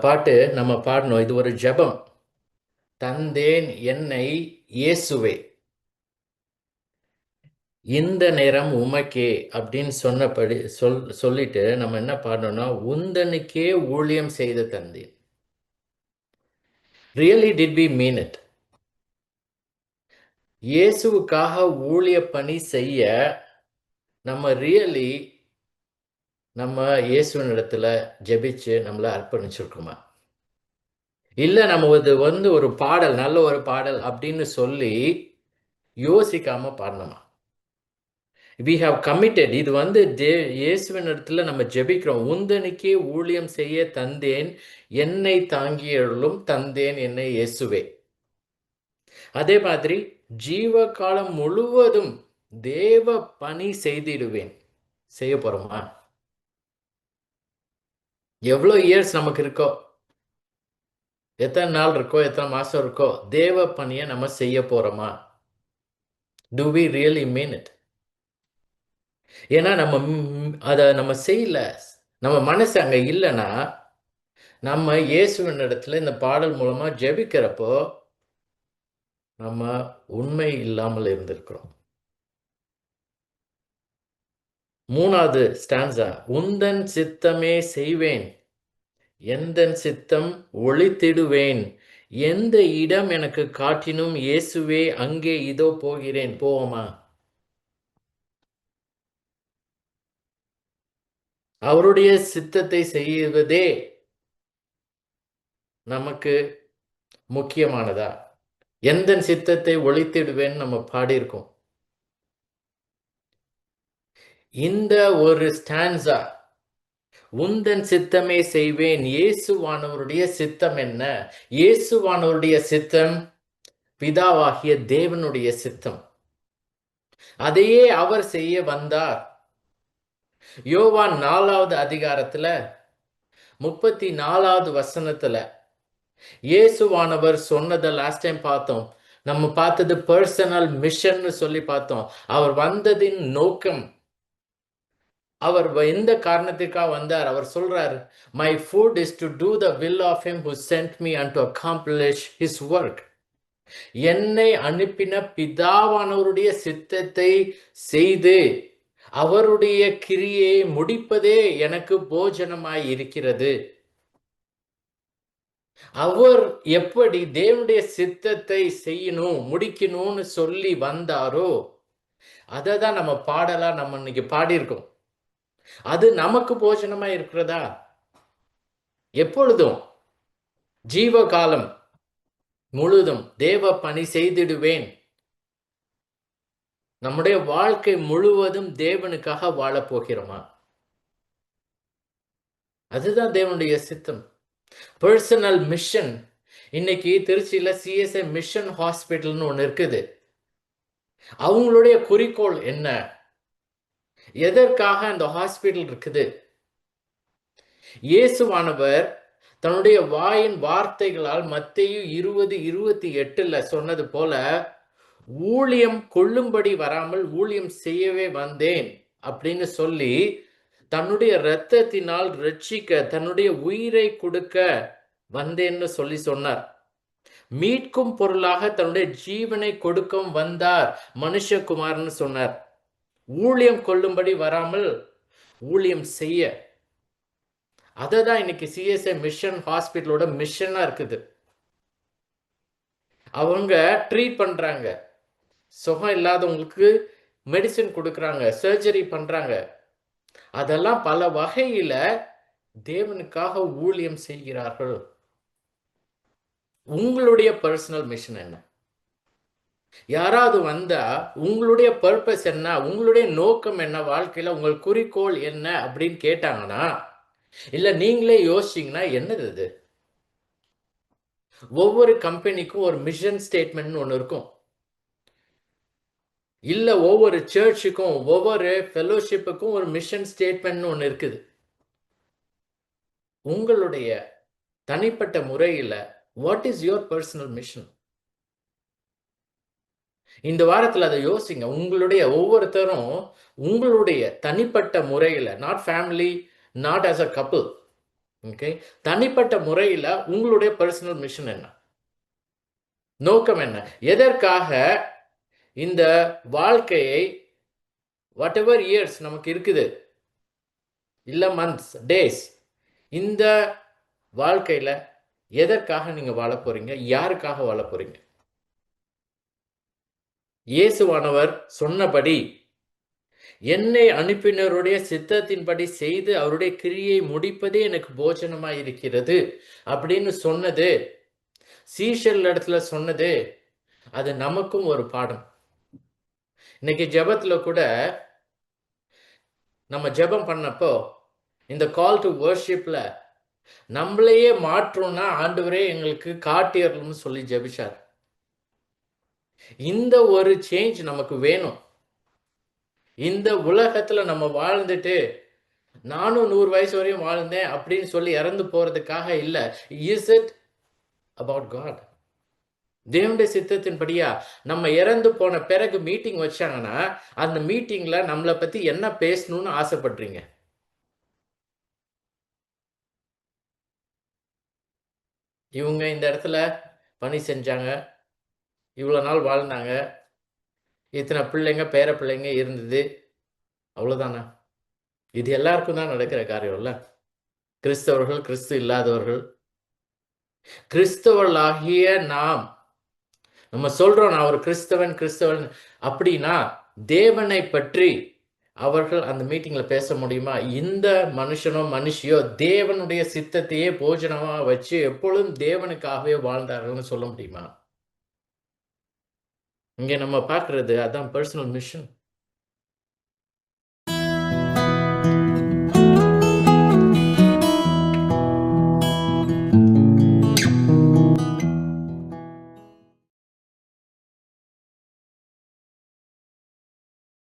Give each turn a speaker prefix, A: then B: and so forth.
A: பாட்டு நம்ம பாடணும். இது ஒரு ஜெபம். தந்தேன் என்னை இயேசுவே, இந்த நேரம் உமக்கே அப்படின்னு சொன்னபடி சொல்லிட்டு நம்ம என்ன பாடணும்னா, உந்தனுக்கே ஊழியம் செய்து தந்தேன். Really did we mean it? இயேசுவுக்காக ஊழிய பணி செய்ய நம்ம ரியலி நம்ம இயேசுவின் இடத்துல ஜெபிச்சு நம்மள அர்ப்பணிச்சிருக்கோமா? இல்ல நம்ம ஒரு பாடல், நல்ல ஒரு பாடல் அப்படின்னு சொல்லி யோசிக்காம பாடணுமா? we have committed. இது இயேசுவின் இடத்துல நம்ம ஜெபிக்கிறோம். உந்தனுக்கே ஊழியம் செய்ய தந்தேன், என்னை தாங்கியருளும் தந்தேன் என்னை இயேசுவே. அதே மாதிரி ஜீவ காலம் முழுவதும் தேவ பணி செய்திடுவேன். செய்ய போறோமா? எவ்வளோ இயர்ஸ் நமக்கு இருக்கோ, எத்தனை நாள் இருக்கோ, எத்தனை மாசம் இருக்கோ, தேவ பணியை நம்ம செய்ய போறோமா? Do we really mean it? ஏன்னா அதை நம்ம செய்யல, நம்ம மனசு அங்க இல்லைன்னா, நம்ம இயேசுவின் இடத்துல இந்த பாடல் மூலமா ஜெபிக்கிறப்போ நம்ம உண்மை இல்லாமல் இருந்திருக்கிறோம். 3வது ஸ்டான்ஸா, உந்தன் சித்தமே செய்வேன், எந்தன் சித்தம் ஒழித்திடுவேன், எந்த இடம் எனக்கு காட்டினும் இயேசுவே அங்கே இதோ போகிறேன். போவோமா? அவருடைய சித்தத்தை செய்வதே நமக்கு முக்கியமானதா? எந்தன் சித்தத்தை ஒழித்திடுவேன் நம்ம பாடியிருக்கோம். இந்த ஒரு ஸ்டான்ஸா, உந்தன் சித்தமே செய்வேன், இயேசுவானவருடைய சித்தம் என்ன? இயேசுவானவருடைய சித்தம் பிதாவாகிய தேவனுடைய சித்தம். அதையே அவர் செய்ய வந்தார். யோவான் 4வது அதிகாரத்துல 34வது வசனத்துல இயேசுவானவர் சொன்னதை லாஸ்ட் டைம் பார்த்தோம். நம்ம பார்த்தது பர்சனல் மிஷன் சொல்லி பார்த்தோம். அவர் வந்ததின் நோக்கம், அவர் எந்த காரணத்துக்காக வந்தார்? அவர் சொல்றார், my food is to do the will of him who sent me and to accomplish his work. என்னை அனுப்பின பிதாவானவருடைய சித்தத்தை செய்து அவருடைய கிரியை முடிப்பதே எனக்கு போஜனமாய் இருக்கிறது. அவர் எப்படி தேவனுடைய சித்தத்தை செய்யணும், முடிக்கணும்னு சொல்லி வந்தாரோ அதை தான் நம்ம பாடலா நம்ம இன்னைக்கு பாடியிருக்கோம். அது நமக்கு போஜனமா இருக்கிறதா? எப்பொழுதும் ஜீவகாலம் முழுதும் தேவ பணி செய்திடுவேன். நம்முடைய வாழ்க்கை முழுவதும் தேவனுக்காக வாழப் போகிறோமா? அதுதான் தேவனுடைய சித்தம். Personal mission. இன்னைக்கு திருச்சியில சிஎஸ்ஐ மிஷன் ஹாஸ்பிட்டல்னு ஒன்று இருக்குது. அவங்களுடைய குறிக்கோள் என்ன? எதற்காக அந்த ஹாஸ்பிட்டல் இருக்குது? இயேசுவானவர் தன்னுடைய வாயின் வார்த்தைகளால் மத்தேயு 20:28 சொன்னது போல, ஊழியம் கொள்ளும்படி வராமல் ஊழியம் செய்யவே வந்தேன் அப்படின்னு சொல்லி, தன்னுடைய இரத்தத்தினால் ரட்சிக்க, தன்னுடைய உயிரை கொடுக்க வந்தேன்னு சொல்லி சொன்னார். மீட்கும் பொருளாக தன்னுடைய ஜீவனை கொடுக்கும் வந்தார் மனுஷகுமார்னு சொன்னார். ஊழியம் கொள்ளும்படி வராமல் ஊழியம் செய்ய. அததான் இன்னைக்கு சிஎஸ்ஐ மிஷன் ஹாஸ்பிட்டலோட மிஷனா இருக்குது. அவங்க ட்ரீட் பண்றாங்க, சுகம் இல்லாதவங்களுக்கு மெடிசின் கொடுக்கறாங்க, சர்ஜரி பண்றாங்க. அதெல்லாம் பல வகையில தேவனுக்காக ஊழியம் செய்கிறார்கள். உங்களுடைய பர்சனல் மிஷன் என்ன? யாராவது வந்தா உங்களுடைய பர்பஸ் என்ன, உங்களுடைய நோக்கம் என்ன, வாழ்க்கையில உங்கள் குறிக்கோள் என்ன அப்படின்னு கேட்டாங்கன்னா, இல்ல நீங்களே யோசிச்சீங்கன்னா என்னது இது? ஒவ்வொரு கம்பெனிக்கும் ஒரு மிஷன் ஸ்டேட்மெண்ட் ஒன்று இருக்கும். இல்ல ஒவ்வொரு சர்ச்சுக்கும், ஒவ்வொரு ஃபெலோஷிப்புக்கும் ஒரு மிஷன் ஸ்டேட்மெண்ட் ஒன்று இருக்குது. உங்களுடைய தனிப்பட்ட முறையில் what is your personal mission? இந்த வாரத்தில் அதை யோசிங்க. உங்களுடைய ஒவ்வொருத்தரும் உங்களுடைய தனிப்பட்ட முறையில், not family, not as a couple, okay, தனிப்பட்ட முறையில் உங்களுடைய பர்சனல் மிஷன் என்ன, நோக்கம் என்ன, எதற்காக இந்த வாழ்க்கையை வாட் எவர் இயர்ஸ் நமக்கு இருக்குது, இல்லை மந்த்ஸ், டேஸ், இந்த வாழ்க்கையில் எதற்காக நீங்கள் வாழ போறீங்க, யாருக்காக வாழ போறீங்க? இயேசுவானவர் சொன்னபடி என்னை அனுப்பினருடைய சித்தத்தின்படி செய்து அவருடைய கிரியை முடிப்பதே எனக்கு போஜனமாய் இருக்கிறது அப்படின்னு சொன்னது, சீஷர்கள் இடத்துல சொன்னது, அது நமக்கும் ஒரு பாடம். இன்னைக்கு ஜெபத்துல கூட நம்ம ஜெபம் பண்ணப்போ இந்த கால் டு வர்ஷிப்ல நம்மளையே மாற்றோம்னா ஆண்டவரே எங்களுக்கு காட்டியர்னு சொல்லி ஜெபிச்சார். இந்த ஒரு சேஞ்ச் நமக்கு வேணும். இந்த உலகத்துல நம்ம வாழ்ந்துட்டு நானும் 100 வயசு வரையும் வாழ்ந்தேன் அப்படின்னு சொல்லி இறந்து போறதுக்காக இல்ல. Is it about God? தேவனுடைய சித்தத்தின்படியா நம்ம இறந்து போன பிறகு மீட்டிங் வச்சாங்கன்னா அந்த மீட்டிங்ல நம்மளை பத்தி என்ன பேசணும்னு ஆசைப்படுறீங்க? இவங்க இந்த இடத்துல பணி செஞ்சாங்க, இவ்வளவு நாள் வாழ்ந்தாங்க, இத்தனை பிள்ளைங்க பேர பிள்ளைங்க இருந்தது, அவ்வளவுதானா? இது எல்லாருக்கும் தான் நடக்கிற காரியம் இல்ல. கிறிஸ்தவர்கள், கிறிஸ்து இல்லாதவர்கள், கிறிஸ்தவர்களாகிய நாம் நம்ம சொல்றோம் நான் ஒரு கிறிஸ்தவன் கிறிஸ்தவன் அப்படின்னா தேவனை பற்றி அவர்கள் அந்த மீட்டிங்ல பேச முடியுமா? இந்த மனுஷனோ மனுஷியோ தேவனுடைய சித்தத்தையே போஜனமா வச்சு எப்பொழுதும் தேவனுக்காகவே வாழ்ந்தார்கள்னு சொல்ல முடியுமா? இங்க நம்ம பார்க்கிறது அதான் பர்சனல் மிஷன்.